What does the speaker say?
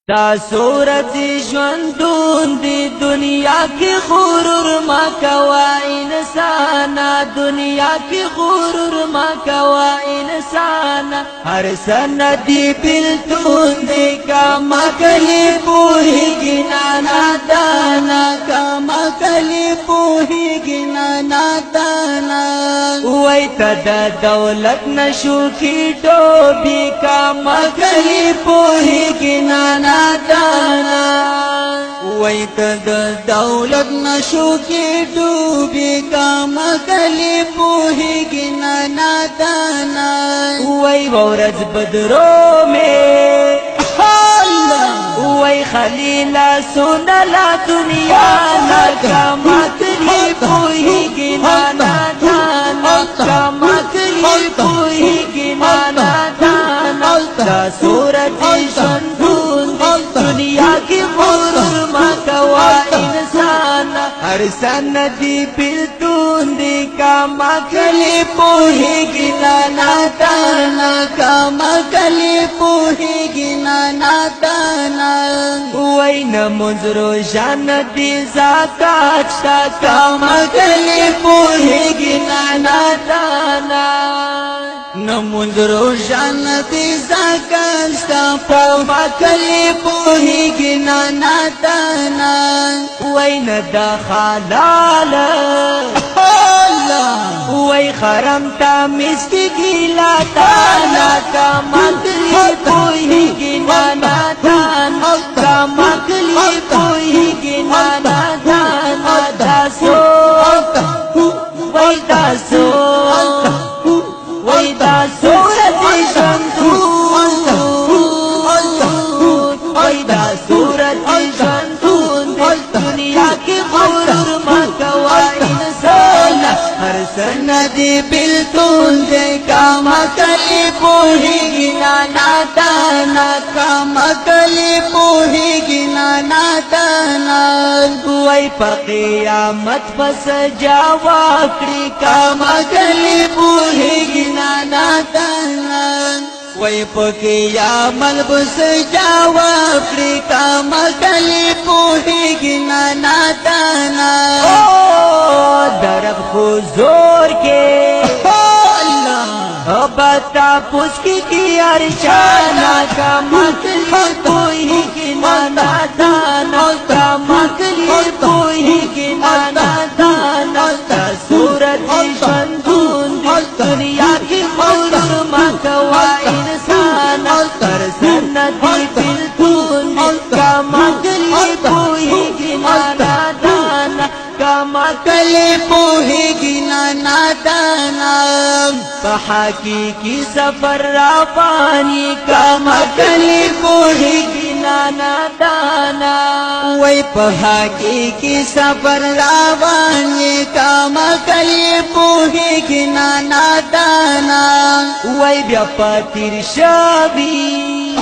دا صورت ژوندون دی دنیا کی غرور ما کوا انسانا دنیا کی غرور ما کوا انسانا ہر سندی بلتون دی کما کلی پوہی گنا دانا کما کلی پوہی گنا دانا وی تدا دولت نشو کی ڈوبی کما کلی پوہی گنا دانا وی تد دولت نشو کی ڈوبی کما کلی پوہی گنا دانا وی ورز بدرو میں وی خلیلا سنلا دنیا نا کما کلی پوہی گنا دانا کما کلی پوہی گنا دانا دا صورت ژوندون دنیا کی غرور ما کوا انسان ہر سندی بلتون دی کما کلی پوہی گنا دانا کما کلی پوہی گنا دانا وی نماز روزان دی زکات شتا کما کلی پوہی گنا دانا نماز روزان دی زکات شتا کما کلی پوہی گنا دانا وی ندا خلال وی خرم تا مسکی گیلا دانا کما کلی پوہی گنا دانا کما کلی پوہی گنا دانا داسو وی داسو وی داسو رتی ژوندون وی داسو رتی ژوندون دنیا کی غرور ما کوا انسان ہر سندی بلتون دی کما کلی پوہی گنا دانا کما کلی پوہی گنا دانا وی پا قیامت پس جاوکڑی کما کلی پوہی گنا دانا وی پا قیامت پس جاوکڑی کما کلی پوہی گنا دانا درب خزور کے بتا پوچھ کی ارشانا کما کلی پوہی گنا دانا کما کلی پوہی گنا دانا دا صورت ژوندون دنیا کی غرور ما کوا انسان ہر سندی بلتون کما کلی پوہی گنا دانا کما کلی پوہی گنا دانا حقیقی سفر روانی کما کلی پوہی گنا دانا وی پا حقیقی سفر روانی کما کلی پوہی گنا دانا وی بیا پا تیر شبی